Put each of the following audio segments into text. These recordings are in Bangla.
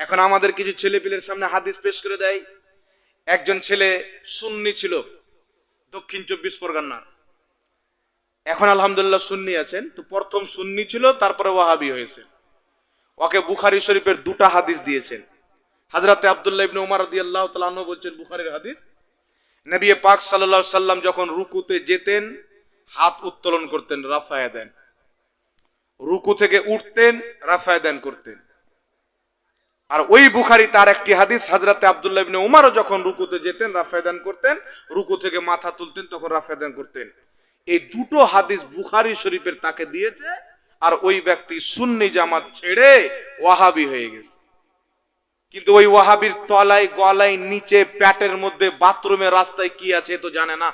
এখন আমাদের কিছু ছেলে পিলের সামনে হাদিস পেশ করে দেয়। একজন ছেলে সুন্নি ছিল, দক্ষিণ 24 পরগনার। এখন আলহামদুলিল্লাহ সুন্নি আছেন। তো প্রথম সুন্নি ছিল, তারপরে ওয়াহাবি হয়েছে। ওকে বুখারী শরীফের 2টা হাদিস দিয়েছেন। হযরতে আব্দুল্লাহ ইবনে উমর রাদিয়াল্লাহু তাআলা আনহু বলছেন, বুখারীর হাদিস, নবী পাক সাল্লাল্লাহু আলাইহি সাল্লাম যখন রুকুতে যেতেন হাত উত্তোলন করতেন, রাফায়ে দেন। রুকু থেকে উঠতেন, রাফায়ে দেন করতেন। আর ওই বুখারী তার একটি হাদিস, হযরতে আব্দুল্লাহ ইবনে উমরও যখন রুকুতে যেতেন রাফায়ে দেন করতেন, রুকু থেকে মাথা তুলতেন তখন রাফায়ে দেন করতেন। এই দুটো হাদিস বুখারী শরীফের তাকে দিয়েছে। আর ওই ব্যক্তি সুন্নি জামাত ছেড়ে ওয়াহাবি হয়ে গেছে। কিন্তু ওই ওয়াহাবির তলায় গলায় নিচে পেটের মধ্যে বাথরুমের রাস্তায় কি আছে তো জানে না,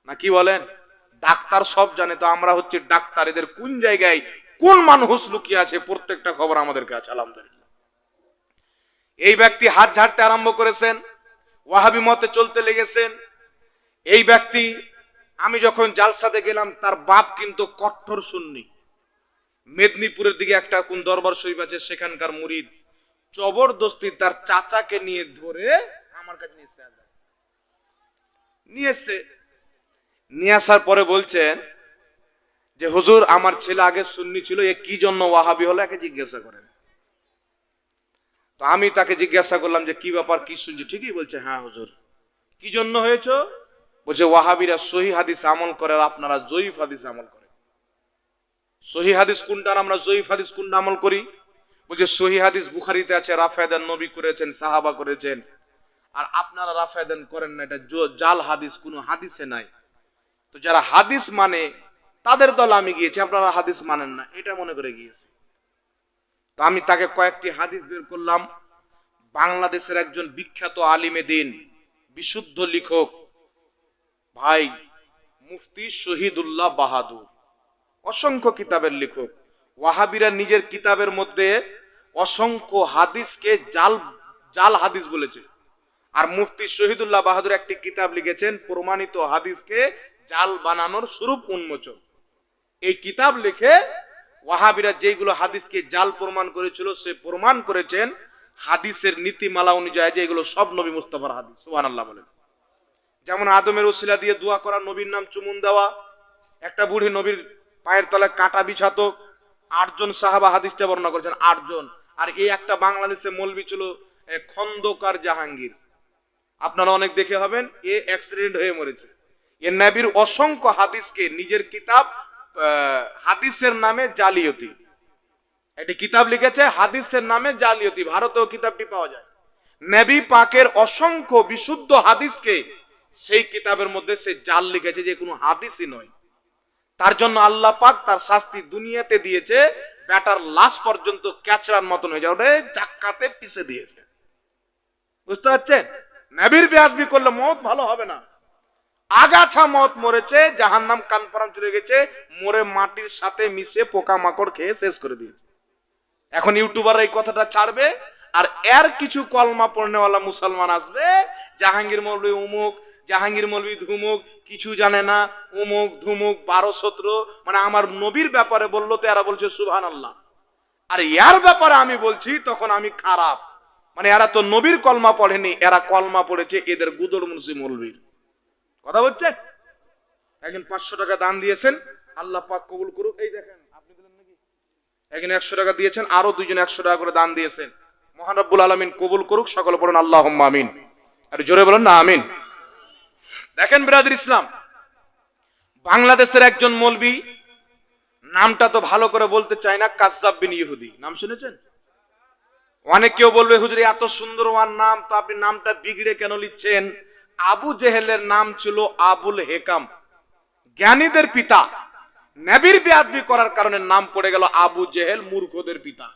না কি বলেন? ডাক্তার সব জানে, তো আমরা হচ্ছে ডাক্তার। এদের কোন জায়গায় কোন মানুষ লুকিয়ে আছে প্রত্যেকটা খবর আমাদের কাছে আলহামদুলিল্লাহ। এই ব্যক্তি হাত ঝাড়তে আরম্ভ করেছেন, ওয়াহাবি মতে চলতে লেগেছেন। এই ব্যক্তি, আমি যখন জালসাতে গেলাম, তার বাপ কিন্তু কট্টর সুন্নি। মেদিনীপুরের দিকে একটা কোন দরবার শরীফ আছে, সেখানকার মুরিদ। জবরদস্তি তার চাচাকে নিয়ে ধরে আমার কাছে নিয়ে আসার পরে বলছেন যে হুজুর, আমার ছেলে আগে সুন্নি ছিল, এ কি জন্য ওয়াহাবি হলো, একে জিজ্ঞাসা করেন। তো আমি তাকে জিজ্ঞাসা করলাম যে কি ব্যাপার, কি শুনছি? ঠিকই বলছে, হ্যাঁ হুজুর। কি জন্য হয়েছে? বলছে ওয়াহাবিরা সহি হাদিস আমল করে আর আপনারা জয়ীফ হাদিস আমল করেন। সহি হাদিস কোনটা, আমরা জয়ীফ হাদিস কোনটা আমল করি? বলছে সহি হাদিস বুখারীতে আছে, রাফায়ে দেন নবী করেছেন, সাহাবা করেছেন। আর আপনারা রাফায়ে দেন করেন না, এটা জাল হাদিস, কোনো হাদিসে নাই। তো যারা হাদিস মানে তাদের দল আমি গিয়েছি, আপনারা হাদিস মানেন না, এটা মনে করে গিয়েছি। তো আমি তাকে কয়েকটি হাদিস বের করলাম। বাংলাদেশের একজন বিখ্যাত আলিমে দ্বীন, বিশুদ্ধ লেখক ভাই মুফতি শহীদুল্লাহ বাহাদুর, অসংখ্য কিতাবের লেখক। ওয়াহাবিরা নিজের কিতাবের মধ্যে অসংখ্য হাদিসকে জাল হাদিস বলেছে। আর মুফতি শহীদুল্লাহ বাহাদুর একটি কিতাব লিখেছেন, প্রমাণিত হাদিসকে জাল বানানোর স্বরূপ উন্মোচন। এই কিতাব লিখে ওয়াহাবিরা যেগুলো হাদিসকে জাল প্রমাণ করেছিল, সে প্রমাণ করেছেন হাদিসের নীতিমালা অনুযায়ী যে এগুলো সব নবী মুস্তাফার হাদিস। সুবহানাল্লাহ বলেন। যেমন আদমের ওসিলা দিয়ে দোয়া করা, নবীর নাম চুমুন দেওয়া। একটা বুড়ি নবীর পায়ের তলায় কাটা বিছাতো, 8 জন সাহাবা হাদিসটা বর্ণনা করেছেন, 8 জন। আর এই একটা বাংলাদেশে মৌলবি ছিল খন্দকার জাহাঙ্গীর, আপনারা অনেক দেখে হবেন, এ অ্যাক্সিডেন্ট হয়ে মরেছে। এ নবীর অসংখ্য হাদিসকে নিজের কিতাব হাদিসের নামে জালিয়াতি, একটি কিতাব লিখেছে হাদিসের নামে জালিয়াতি। ভারতেও কিতাবটি পাওয়া যায়। নবী পাকের অসংখ্য বিশুদ্ধ হাদিসকে সেই কিতাবের মধ্যে সে জাল লিখেছে, যে কোনো হাদিসই নয়। তার জন্য আল্লাহ পাক তার শাস্তি দুনিয়াতে দিয়েছে, ব্যাটার লাশ পর্যন্ত ক্যাচড়ার মতন হয়ে যাবে, চাক্কাতে পিষে দিয়েছে। বুঝতে পারছেন? নবীর বেয়াদবি করলে মত ভালো হবে না। আগাছা মত মরেছে, জাহান্নাম কানপরাম চলে গেছে, মরে মাটির সাথে মিশে পোকা মাকড় খেয়ে শেষ করে দিয়েছে। এখন ইউটিউবার এই কথাটা ছাড়বে, আর এর কিছু কলমা পড়নেওয়ালা মুসলমান আসবে, জাহাঙ্গীর মৌলভী উমুক, জাহাঙ্গীর মৌলভী ধুমুক, কিছু জানে না, উমুক ধুমুক 12-17, মানে আমার নবীর ব্যাপারে বললো তো এরা বলছে সুবহানাল্লাহ। আর এর ব্যাপারে আমি বলছি তখন আমি খারাপ, মানে এরা তো নবীর কলমা পড়েনি, এরা কলমা পড়েছে এদের গুদড় মুন্সি মৌলভীর। কথা বলছেন? একজন 500 টাকা দান দিয়েছেন, আল্লাহ পাক কবুল করুক। এই দেখেন, আপনি দিলেন নাকি? একজন 100 টাকা দিয়েছেন, আরো 2 জন 100 টাকা করে দান দিয়েছেন। মহান রব্বুল আলামিন কবুল করুক। সকলে পড়ুন আল্লাহুম্মা আমিন। আর জোরে বলুন না আমিন। দেখেন ব্রাদার ইসলাম, বাংলাদেশের একজন মৌলবি, নামটা তো ভালো করে বলতে চাই না, কাজ্জাব বিন ইহুদি, নাম শুনেছেন? অনেক কেউ বলবে হুজুর এত সুন্দর ওয়ার নাম, তো আপনি নামটা বিগড়ে কেন লিখছেন? আবু জেহেলের নাম ছিল আবুল হেকাম, জ্ঞানীদের পিতা। নবীর বেয়াদবি করার কারণে নাম পড়ে গেল আবু জেহেল, মূর্খদের পিতা।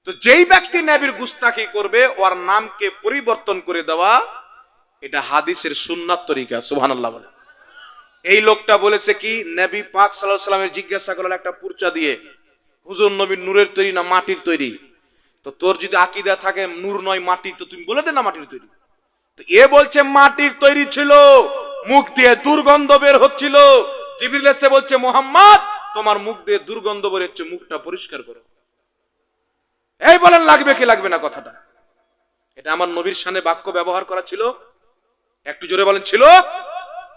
তো যেই ব্যক্তি নবীর গুস্তাখি করবে, ওর নামকে পরিবর্তন করে দেওয়া, এটা হাদিসের সুন্নাত তরিকা। সুবহানাল্লাহ বলে। এই লোকটা বলেছে কি, নবী পাক সাল্লাল্লাহু আলাইহি ওয়াসাল্লামের জিজ্ঞাসা করলেন একটা পূর্চা দিয়ে, হুজুর নবী নূরের তৈরি না মাটির তৈরি? তো তোর যদি আকীদা থাকে নূর নয় মাটি, তো তুমি বলে দে না মাটির তৈরি। তো এ বলছে মাটির তৈরি ছিল, মুখ দিয়ে দুর্গন্ধ বের হচ্ছিল। জিবরিল এসে বলছে মুহাম্মদ তোমার মুখ দিয়ে দুর্গন্ধ বের হচ্ছে, মুখটা পরিষ্কার করো। এই বলেন লাগবে কি লাগবে না কথাটা? এটা আমার নবীর শানে বাক্য ব্যবহার করা ছিল? একটু জোরে বলেন ছিল?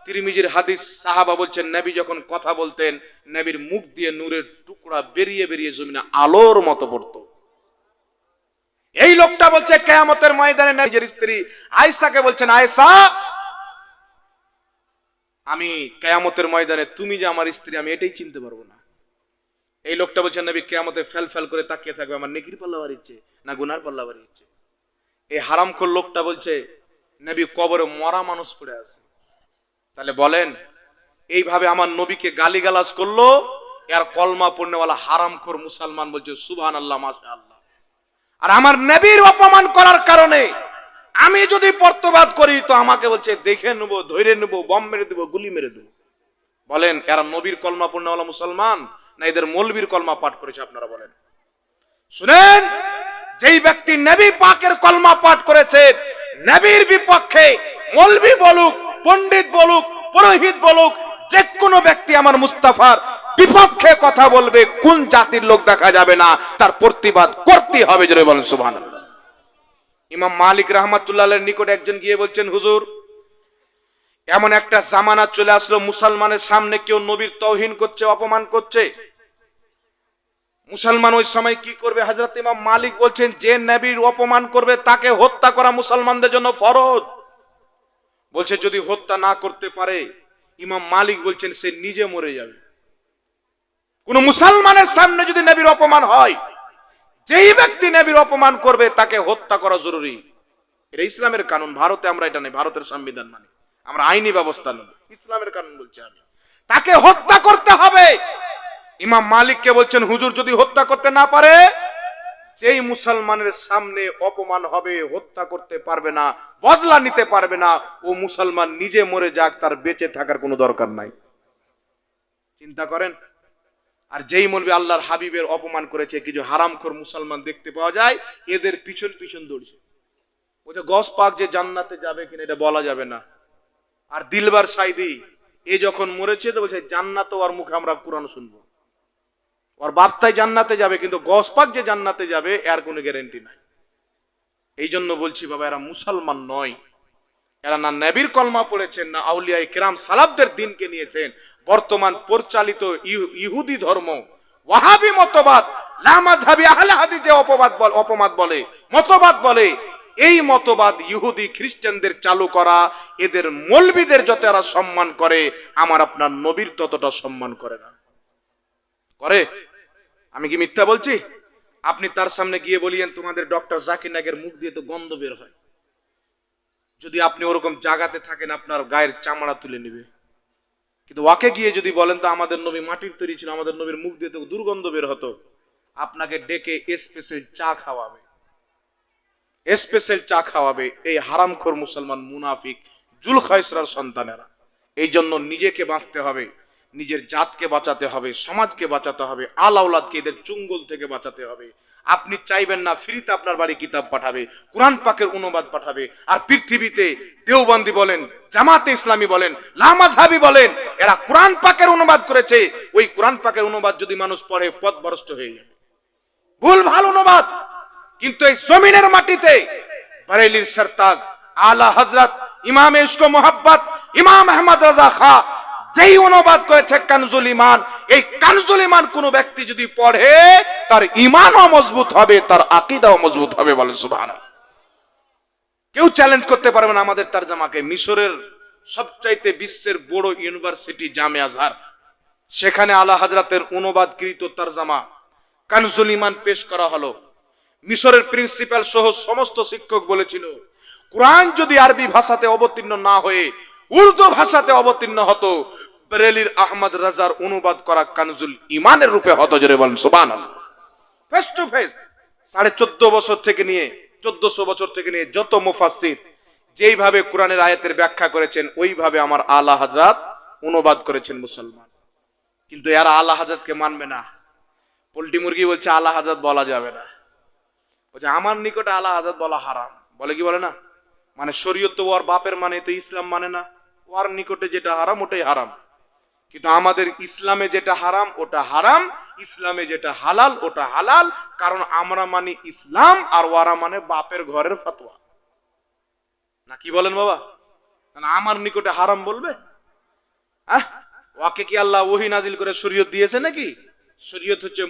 তিরমিজির হাদিস, সাহাবা বলছেন নবী যখন কথা বলতেন নবীর মুখ দিয়ে নূরের টুকরা বেরিয়ে বেরিয়ে জমিনে আলোর মতো পড়তো। এই লোকটা বলছে কিয়ামতের ময়দানে নিজের স্ত্রী আয়েশাকে বলছেন, আয়েশা আমি কিয়ামতের ময়দানে তুমি যে আমার স্ত্রী আমি এটাই চিনতে পারবো না। এই লোকটা বলছেন নবী কিয়ামতে ফেল ফেল করে তাকিয়ে থাকবে, আমার নেকির পাল্লা বাড়িচ্ছে না গুনার পাল্লা বাড়িচ্ছে। এই হারামখোর লোকটা বলছে নবী কবরে মরা মানুষ পড়ে আছে। তাহলে বলেন এইভাবে আমার নবীকে গালিগালাজ করলো, এর কলমা পড়নেওয়ালা হারামখোর মুসলমান বলছে সুবহানাল্লাহ মাশাআল্লাহ। আর আমার নবীর অপমান করার কারণে আমি যদি প্রতিবাদ করি তো আমাকে বলছে দেখে নেব, ধরে নেব, বম মেরে দেবো, গুলি মেরে দেবো। বলেন এরা নবীর কলমা পড়নেওয়ালা মুসলমান না এদের মৌলবীর কলমা পাঠ করেছে? আপনারা বলেন। শুনেন, যেই ব্যক্তি নবী পাকের কলমা পাঠ করেছে নবীর বিপক্ষে মৌলবী বলুক, পণ্ডিত বলুক, পুরোহিত বলুক, যে কোনো ব্যক্তি আমার মুস্তাফার বিপক্ষে কথা বলবে, কোন জাতির লোক দেখা যাবে না, তার প্রতিবাদ করতে হবে। জোরে বলেন সুবহানাল্লাহ। ইমাম মালিক রাহমাতুল্লাহের নিকট একজন গিয়ে বলছেন, হুজুর এমন একটা জামানা চলে আসলো মুসলমানের সামনে কেউ নবীর তাওহীন করছে, অপমান করছে, মুসলমান ওই সময় কি করবে? হযরত ইমাম মালিক বলছেন যে নবীর অপমান করবে তাকে হত্যা করা মুসলমানদের জন্য ফরজ। বলছে যদি হত্যা না করতে পারে ইমাম মালিক বলছেন সে নিজে মরে যাবে। কোন মুসলমানের সামনে যদি নবীর অপমান হয়, যেই ব্যক্তি নবীর অপমান করবে তাকে হত্যা করা জরুরি। এটা ইসলামের কানুন। ভারতে আমরা এটা নেই, ভারতের সংবিধান মানে আমরা আইনি ব্যবস্থা নেব, ইসলামের কানুন বলছে আমি তাকে হত্যা করতে হবে। ইমাম মালিককে বলছেন হুজুর যদি হত্যা করতে না পারে, যেই মুসলমানের সামনে অপমান হবে, হত্যা করতে পারবে না, বদলা নিতে পারবে না, ও মুসলমান নিজে মরে যাক, তার বেঁচে থাকার কোনো দরকার নাই। চিন্তা করেন। আর যেই মৌলবী আল্লাহর হাবিবের অপমান করেছে, কিছু হারামখোর মুসলমান দেখতে পাওয়া যায় এদের পিছন পিছন দৌড়ছে। বলছে গস পাক যে জান্নাতে যাবে কিনা এটা বলা যাবে না। আর দিলবার সাইদি এ যখন মরেছে তো বলছে জান্নাতে ওর মুখে আমরা কুরআন শুনবো, ওর বাপতাই জান্নাতে যাবে, কিন্তু গস পাক যে জান্নাতে যাবে এর কোনো গ্যারান্টি নাই। এই জন্য বলছি বাবা এরা মুসলমান নয়, এরা না নবীর কলমা পড়েছেন না আউলিয়ায়ে কেরাম সালাফদের দিনকে নিয়েছেন। বর্তমান পরিচালিত ইহুদি ধর্ম, ওয়াহাবি মতবাদ, লামাযহাবি আহলে হাদিস যে মতবাদ বলে, এই মতবাদ ইহুদি খ্রিস্টানদের চালু করা। এদের মৌলবীদের যত এরা সম্মান করে, আমার আপনার নবীর ততটা সম্মান করে না। করে? আমি কি মিথ্যা বলছি? আপনি তার সামনে গিয়ে বলিয়েন তোমাদের ডক্টর জাকির নায়েকের মুখ দিয়ে তো গন্ধ বের হয়, যদি আপনি ওরকম জায়গাতে থাকেন আপনার গায়ের চামড়া তুলে নেবে। কিন্তু ওকে গিয়ে যদি বলেন তো আমাদের নবী মাটির তৈরি ছিল, আমাদের নবীর মুখ দিয়ে তো দুর্গন্ধ বের হতো, আপনাকে ডেকে স্পেশাল চা খাওয়াবে, স্পেশাল চা খাওয়াবে। এই হারামখোর মুসলমান মুনাফিক জুলখায়সরার সন্তানেরা। এই জন্য নিজেকে বাঁচতে হবে, নিজের জাতকে বাঁচাতে হবে, সমাজকে বাঁচাতে হবে, আল আওলাদকে এদের চুঙ্গল থেকে বাঁচাতে হবে। আপনি চাইবেন না ফ্রিতে আপনার বাড়ি কিতাব পাঠাবে, কোরআন পাকের অনুবাদ পাঠাবে, আর পৃথিবীতে দেওবন্দি বলেন, জামাতে ইসলামী বলেন, লামাযহাবি বলেন, এরা কোরআন পাকের অনুবাদ করেছে। ওই কোরআন পাকের অনুবাদ যদি মানুষ পড়ে পথভ্রষ্ট হয়ে যাবে, ভুল ভাল অনুবাদ। কিন্তু এই জমিনের মাটিতে বারেলির সরতাজ আলা হযরত ইমাম ইশক ও মোহাব্বত ইমাম আহমদ রাজা খা যেই অনুবাদ করেছে কানজুল ঈমান, এই কানজুল ঈমান কোন ব্যক্তি যদি পড়ে তার ঈমানও মজবুত হবে, তার আকীদাও মজবুত হবে। বলেন সুবহানাল্লাহ। কেউ চ্যালেঞ্জ করতে পারবে না আমাদের তরজমাকে। মিশরের সবচাইতে বিশ্বের বড় ইউনিভার্সিটি জামে আজহার, সেখানে আলা হযরতের অনুবাদকৃত তরজমা কানজুল ঈমান পেশ করা হলো। মিশরের প্রিন্সিপাল সহ সমস্ত শিক্ষক বলেছিল কোরআন যদি আরবি ভাষাতে অবতীর্ণ না হয়ে উর্দু ভাষাতে অবতীর্ণ হতো, বেরেলির আহমদ রাজার অনুবাদ করা কানজুল ঈমানের রূপে হতো। জোরে বলেন সুবহানাল্লাহ। ফেস টু ফেস 1450 বছর থেকে নিয়ে 1400 বছর থেকে নিয়ে যত মুফাসসির যেইভাবে কোরআনের আয়াতের ব্যাখ্যা করেছেন ওইভাবে আমার আলা হযরত অনুবাদ করেছেন মুসলমান। কিন্তু এরা আলা হযরতকে মানবে না। পোল্ট্রি মুরগি বলছে আলা হযরত বলা যাবে না, বলছে আমার নিকটে আলা হযরত বলা হারাম। বলে কি বলে না? মানে শরীয়ত তো ওর বাপের মানে, তো ইসলাম মানে না, ওর নিকটে যেটা হারাম ওটাই হারাম। কিন্তু আমাদের ইসলামে যেটা হারাম ওটা হারাম, ইসলামে যেটা হালাল ওটা হালাল। কারণ আমরা মানি ইসলাম আর ওরা মানে বাপের ঘরের ফতোয়া। না কি বলেন বাবা? আমার নিকটে হারাম বলবে? ওকে কি আল্লাহ ওহী নাজিল করে শরীয়ত দিয়েছে নাকি? শরীয়ত হচ্ছে